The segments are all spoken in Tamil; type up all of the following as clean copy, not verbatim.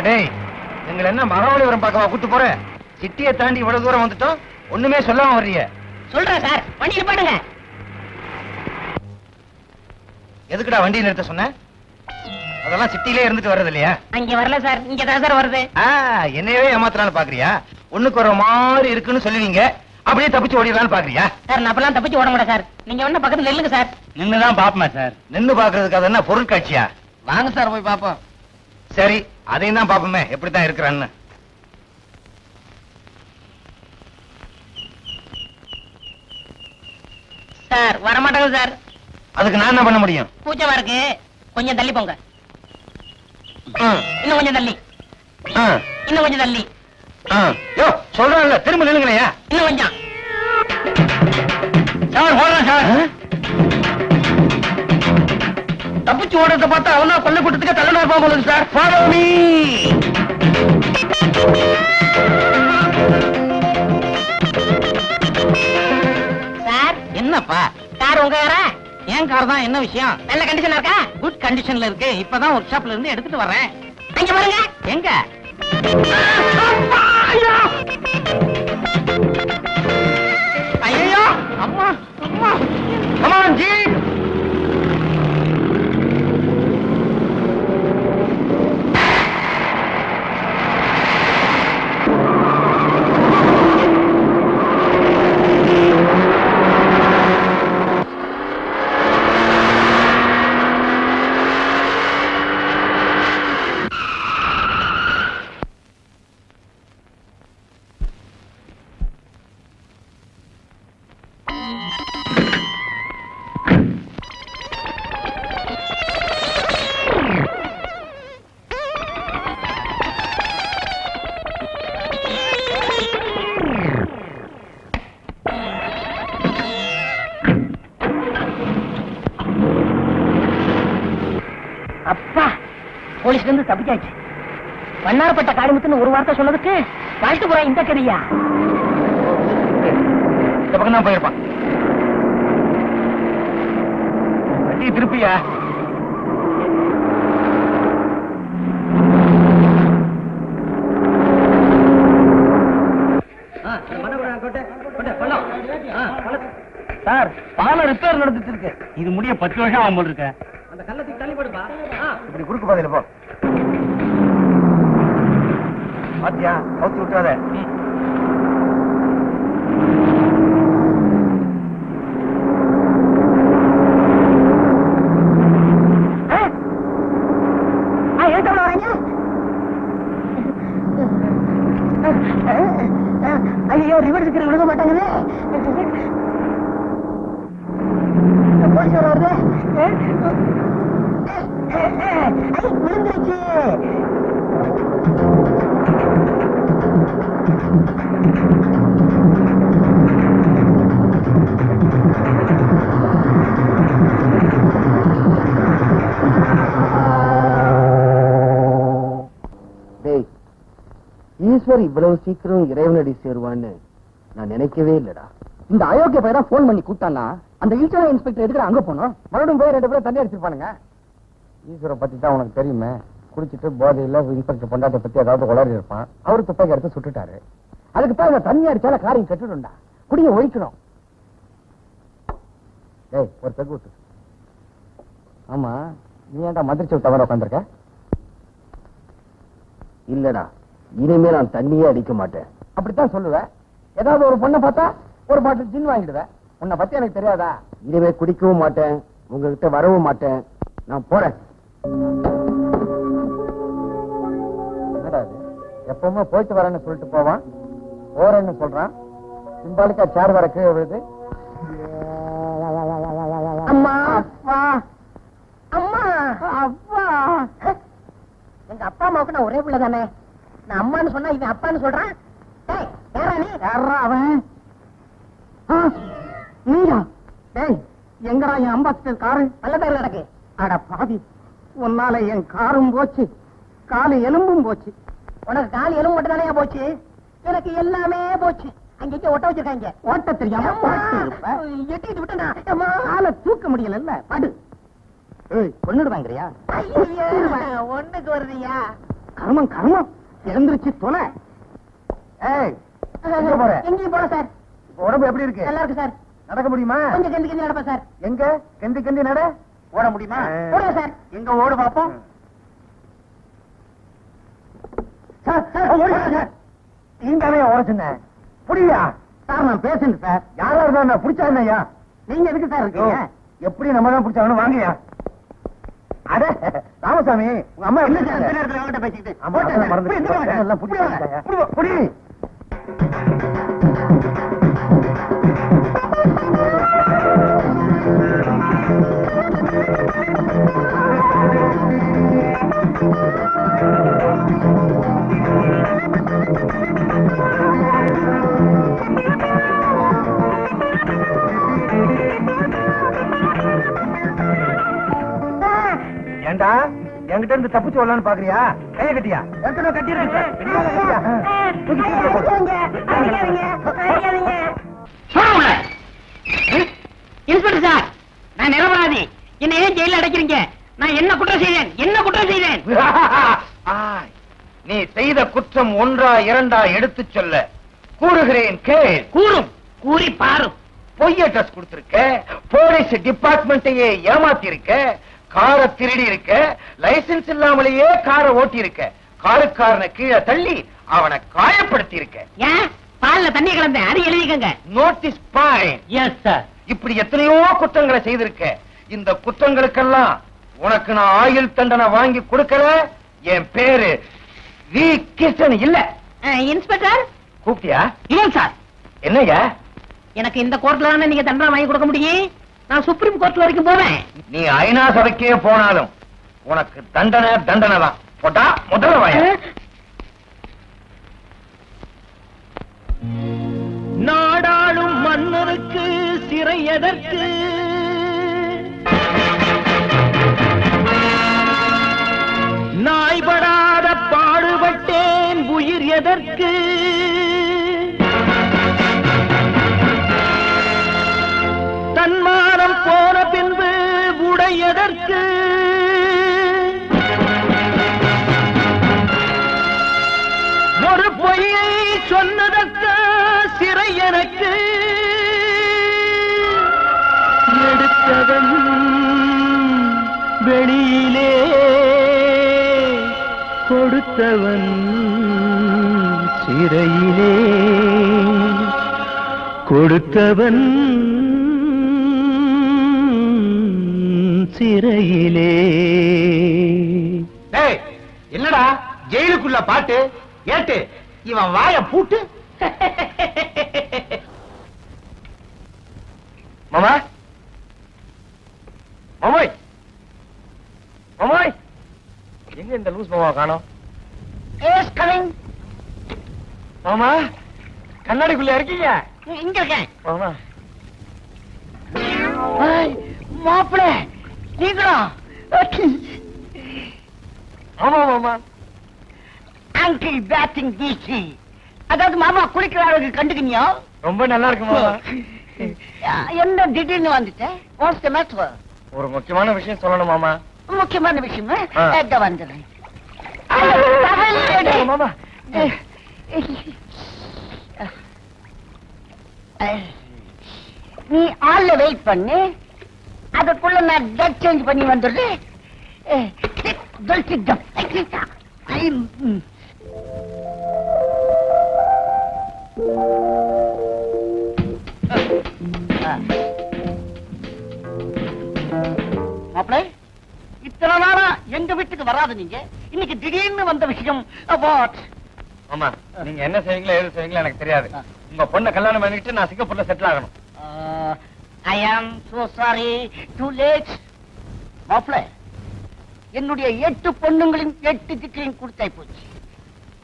டேய், எங்களை என்ன மகாபலிபுரம் பார்க்கவா கூட்டு போற? சிட்டியை தாண்டி இவ்வளவு தூரம் வந்துட்டோம், ஒண்ணுமே சொல்லாம வர்றீங்க. சொல்றேன் சார், வண்டி நிப்பாட்டுங்க. எதுக்குடா வண்டி நிறுத்த சொன்ன? அதெல்லாம் சிட்டிலே இருந்துட்டு வர்றது இல்லையா? அங்க வரல சார், இங்க தான் சார் வருது. என்னையவே ஏமாத்தலான்னு பாக்குறியா? ஒண்ணுக்கு ஒரு மாதிரி இருக்குன்னு சொல்லுவீங்க, அப்படியே தப்பிச்சு ஓடிடலான்னு பாக்குறியா? சார் நான் அப்பெல்லாம் தப்பிச்சு ஓட மாட்டேன் சார். நீங்க ஒண்ணு பக்கத்துல நில்லுங்க சார். நின்னுதான் பாப்போமா சார்? நின்னு பாக்குறதுக்கு அது என்ன பொருட்காட்சியா? வாங்க சார் போய் பாப்போம். சரி, அதையும் தான் பாப்போமே எப்படித்தான் இருக்கிறான்னு. சார் வரமாட்டாங்க சார். அதுக்கு நான் என்ன பண்ண முடியும்? பூச்சமா இருக்கு, கொஞ்சம் தள்ளி போங்க. இன்னும் கொஞ்சம் தள்ளி, இன்னும் கொஞ்சம் தள்ளி. யோ சொல்றாங்க, திரும்ப நில்லுங்களையா? இன்னும் கொஞ்சம். சார் ஓடுறேன் சார். தப்பிச்சு ஓடுறத பார்த்தா அவனா கொல்ல கூட்டத்துக்கு தள்ளனா இருப்பான் போல சார். Follow me. சார் என்னப்பா? கார் உங்க காரா? ஏன் கார் தான், என்ன விஷயம்? நல்ல கண்டிஷன்ல இருக்கா? குட் கண்டிஷன்ல இருக்கு. இப்பதான் ஒர்க் ஷாப்ல இருந்து எடுத்துட்டு வரேன். அங்க பாருங்க. எங்க? ஐயோ அம்மா அம்மா. Come on, G. அப்பா, போலீஸ்ல இருந்து தப்பிச்சாச்சு. வண்ணாரப்பட்ட காளிமுத்துன்னு ஒரு வார்த்தை சொன்னதுக்கு வாழ்த்து போறா இந்த கதையா? இந்த பக்கம் தான் போயிருப்பான். வண்டி திருப்பியா? சார், பாலம் ரிப்பேர் நடந்துட்டு இருக்கு. இது முடிய 10 வருஷம் ஆகும் போல இருக்க. அந்த கல்லத்துக்கு தள்ளி போடுப்பா. இப்படி குறுக்கு பாதையில போ. பாத்தியா, கவுத்து விட்டுறாத. ஐயோ, ரிவர்ஸ் விழுக மாட்டாங்களே. போலீஸ் வருது. விழுந்துருச்சு. ஈஸ்வர் இவ்வளவு சீக்கிரம் இறைவனடி சேருவான்னு நான் நினைக்கவே இல்லடா. இந்த அயோக்கிய பையனா போன் பண்ணி கூட்டானா அந்த இன்டர்னல் இன்ஸ்பெக்டர் எதுக்கு அங்க போனோம்? மறுபடியும் போய் 2 பேரும் தண்ணி அடிச்சிருப்பானுங்க. ஈஸ்வரை பத்தி தான் உனக்கு தெரியுமே. குடிச்சிட்டு போதையில இன்ஸ்பெக்டர் பொண்டாட்டை பத்தி ஏதாவது உளறி இருப்பான். அவரு துப்பாக்கி எடுத்து சுட்டுட்டாரு. அதுக்கு தான் இந்த தண்ணி அடிச்சால காரியம் கட்டுடும்டா. குடிய ஒழிக்கணும். ஏய், ஒரு பெக் விட்டு. ஆமா, நீ ஏன்டா மந்திரிச்சு தவற உட்காந்துருக்க? இல்லடா, இனிமே நான் தண்ணியே அடிக்க மாட்டேன். அப்படித்தான் சொல்லுவேன். ஏதாவது ஒரு பொண்ணை பார்த்தா ஒரு பாட்டில் ஜின் வாங்கிடுவேன். உன்னை பத்தி எனக்கு தெரியாதா? இனிமே குடிக்கவும் மாட்டேன், உங்ககிட்ட வரவும் மாட்டேன். நான் போறேன். என்னடா இது? எப்பவுமே போயிட்டு வரேன்னு சொல்லிட்டு போவான், போறேன்னு சொல்றான். சிம்பாலிக்கா சேர் வர கீழே விழுது. அம்மா, அப்பா, அம்மா, அப்பா. எங்க அப்பா அம்மாவுக்கு நான் ஒரே பிள்ளை தானே. நான் அம்மான்னு சொன்னா இவன் அப்பான்னு சொல்றான். அவன் நீயா? டேய், எங்கடா என் அம்பாசிடர் காரு? நல்ல பேர் நடக்கு. அட பாவி, உன்னால என் காரும் போச்சு, காலு எலும்பும் போச்சு. உனக்கு கால் எலும்பு மட்டும் தானே போச்சு, எனக்கு எல்லாமே போச்சு. அங்க ஒட்ட வச்சிருக்காங்க. ஓட்ட தெரியாம எட்டிட்டு விட்டா காலை தூக்க முடியல. படு. கொன்னுடுவாங்கறியா? ஒண்ணுக்கு வருதியா? கர்மம் கர்மம் இறந்துருச்சு தொலை. ஏய் எங்கேயும் போல சார். உடம்பு எப்படி இருக்கு? நல்லா இருக்கு சார். நடக்க முடியுமா? கொஞ்சம் கெந்தி கெந்தி நடப்பா சார். எங்க கெந்தி கெந்தி நட. ஓட முடியுமா? ஓடுங்க சார். எங்க ஓடு பாப்போம். சார் சார் ஓடுங்க சார். நீங்கவே ஓட சொன்னேன் புரியா? சார் நான் பேசுறேன் சார். யாரா இருந்தா பிடிச்சா என்னையா? நீங்க எதுக்கு சார் இருக்கீங்க? எப்படி நம்ம தான் பிடிச்சாங்கன்னு வாங்கயா. அட ராமசாமி உங்க அம்மா என்ன சார் இந்த நேரத்துல அவங்கிட்ட பேசிக்கிட்டு எல்லாம் புடி. ஏண்டா என்கிட்ட இருந்து தப்பிச்சு வரலான்னு பாக்குறியா? கைய கட்டியா? இன்ஸ்பெக்டர் சார், நான் நிரபராதி. என்ன ஏன் ஜெயில அடைக்கிறீங்க? நான் என்ன குற்றம் செய்தேன்? என்ன குற்றம் செய்தேன்? நீ செய்த குற்றம் ஒன்றா இரண்டா எடுத்து சொல்ல கூறுகிறேன் கேள். கூறும், கூறி பாரும். பொய் அட்ரஸ் கொடுத்திருக்க, போலீஸ் டிபார்ட்மெண்ட்டையே ஏமாத்தி இருக்க, காரை திருடி இருக்க, லைசன்ஸ் இல்லாமலேயே காரை ஓட்டி இருக்க, காருக்காரனை கீழே தள்ளி அவனை காயப்படுத்தி இருக்க. ஏன் பால்ல தண்ணி கலந்தேன், அது எழுதிக்கங்க. Notice point. Yes sir. இப்படி எத்தனையோ குற்றங்களை செய்திருக்க. இந்த குற்றங்களுக்கெல்லாம் உனக்கு நான் ஆயுள் தண்டனை வாங்கி கொடுக்கல. என் பேரு வி கிருஷ்ணன் இல்ல. இன்ஸ்பெக்டர் கூப்பிட்டியா? இல்ல சார். என்னையா? எனக்கு இந்த கோர்ட்ல தானே நீங்க தண்டனை வாங்கி கொடுக்க முடியும். நான் சுப்ரீம் கோர்ட் வரைக்கும் போவேன். நீ ஐநா சபைக்கே போனாலும் உனக்கு தண்டனை தண்டனை தான். போட்டா முதல்ல வாய. நாடாளும் மன்னருக்கு சிறை எதற்கு? நாய்படாத பாடுபட்டேன் உயிர் எதற்கு? தன்மானம் போன பின்பு உடையதற்கு? ஒரு பொய்யை சொன்னதற்கு சிறை எனக்கு? எடுத்தவன் வெளியிலே கொடுத்தவன் சிறையிலே, கொடுத்தவன் சிறையிலே. என்னடா ஜெயிலுக்குள்ள பாட்டு ஏட்டு இவன் வாய பூட்டு. மாமா மாமாய் மாமாய் எங்க இந்த லூஸ் மாமா காணோம்? மாமா கண்ணாடிக்குள்ள இருக்கீங்க? இங்க இருக்கேன் மாமா. மாப்பிள்ள நீங்களும்? ஆமா மாமா. அங்கிள் பேட்டிங் பீச்சி, அதாவது மாமா குளிக்கிற அளவுக்கு கண்டுக்கினியோ? ரொம்ப நல்லா இருக்கு மாமா. என்ன திடீர்னு வந்துட்டேன்? What's the matter? ஒரு முக்கியமான விஷயம் சொல்லணும் மாமா. முக்கியமான விஷயமா? எங்க வந்துடுறேன் மாமா. நீ ஆள்ல வெயிட் பண்ணு, அதுக்குள்ள நான் டெட் சேஞ்ச் பண்ணி வந்துடுறேன். மாப்பிள்ளை, இத்தனை நாளா எங்க வீட்டுக்கு வராது நீங்க, இன்னைக்கு திடீர்னு வந்த விஷயம். மாமா நீங்க என்ன செய்வீங்களோ ஏது செய்வீங்களோ எனக்கு தெரியாது. உங்க பொண்ணை கல்யாணம் பண்ணிட்டு நான் சிங்கப்பூர்ல செட்டில் ஆகணும். ஐ ஆம் சோ சாரி, டூ லேட். மாப்பிள்ளை, என்னுடைய 8 பொண்ணுங்களின் 8 திக்களையும் கொடுத்தாய் போச்சு.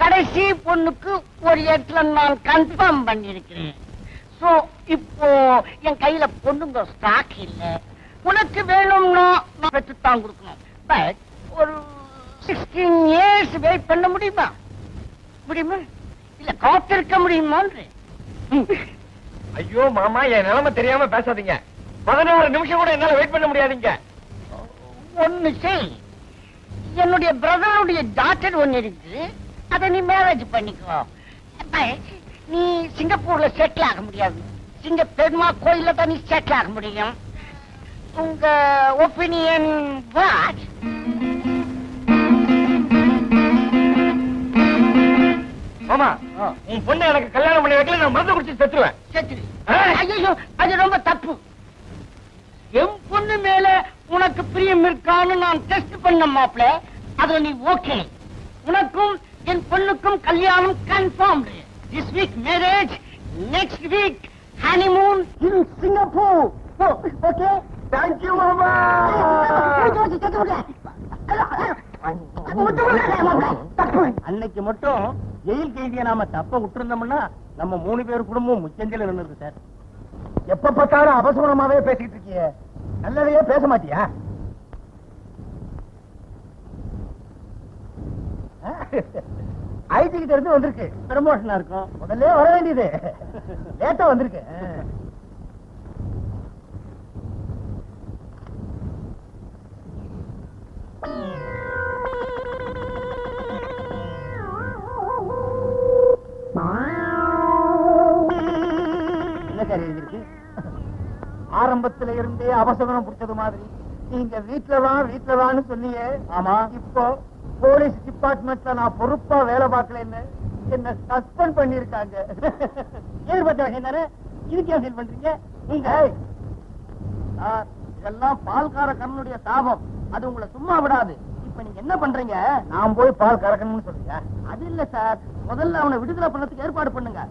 கடைசி பொண்ணுக்கு ஒரு 8ல நான் கன்ஃபார்ம் பண்ணிருக்கிறேன். சோ இப்போ என் கையில பொண்ணுங்க ஸ்டாக் இல்ல. உனக்கு வேணும்னா நான் பெற்றுத்தான் கொடுக்கணும். பட் ஒரு 16 years வெயிட் பண்ண முடியுமா? முடியுமா? இல்ல காத்திருக்க முடியுமா? ஐயோ மாமா, என் நிலைமை தெரியாம பேசாதீங்க. 11 நிமிஷம் கூட என்னால வெயிட் பண்ண முடியாதுங்க. ஒண்ணு செய், என்னுடைய பிரதருடைய டாக்டர் ஒண்ணு இருக்கு, அதை நீ மேரேஜ் பண்ணிக்கோ. நீ சிங்கப்பூர்ல செட்டில் ஆக முடியாது, சிங்க பெருமா கோயில்ல தான் நீ செட்டில் ஆக முடியும். உங்க ஒப்பீனியன் வாட்? மாமா, உன் பொண்ணை எனக்கு கல்யாணம் பண்ணி வைக்கல, நான் மருந்து குடிச்சு செத்துருவேன். செத்துரு. ஐயோ, அது ரொம்ப தப்பு. என் பொண்ணு மேல உனக்கு பிரியம் இருக்கான்னு நான் டெஸ்ட் பண்ண மாப்ள, அதுல நீ ஓகே. உனக்கும் என் பொண்ணுக்கும் கல்யாணம் confirmed. This week marriage, next week honeymoon in Singapore. Okay? Thank you மாமா. அன்னைக்கு மட்டும் ஜெயில் கைதியை நாம தப்ப விட்டுருந்தோம்னா நம்ம 3 பேர் குடும்பம் முச்சந்தில இருந்தது சார். எப்ப பார்த்தாலும் அபசகுணமாவே பேசிக்கிட்டு இருக்கியே, நல்லதையே பேச மாட்டியா? ஐடி கிட்ட இருந்து வந்திருக்கு, ப்ரமோஷனா இருக்கும். முதல்ல வர வேண்டியது, லேட்டா வந்திருக்கு. என்ன சார் எழுதிருக்கு? ஆரம்பத்துல இருந்தே அபசகுணம் பிடிச்சது மாதிரி நீங்க வீட்டுலதான் சொன்னீங்க. ஆமா. இப்போ போலீஸ் டிபார்ட்மெண்ட்ல நான் பொறுப்பா வேலை பார்க்கலன்னு என்ன சஸ்பெண்ட் பண்ணிருக்காங்க. ஏற்பட்ட விஷயம் தானே, இதுக்கு ஏன் ஃபீல் பண்றீங்க? சார், இதெல்லாம் பால்கார கண்ணனுடைய தாபம், அது உங்களை சும்மா விடாது. இப்ப நீங்க என்ன பண்றீங்க? நான் போய் பால் கறக்கணும்னு சொல்றீங்க? அது இல்ல சார், முதல்ல அவனை விடுதலை பண்ணதுக்கு ஏற்பாடு பண்ணுங்க.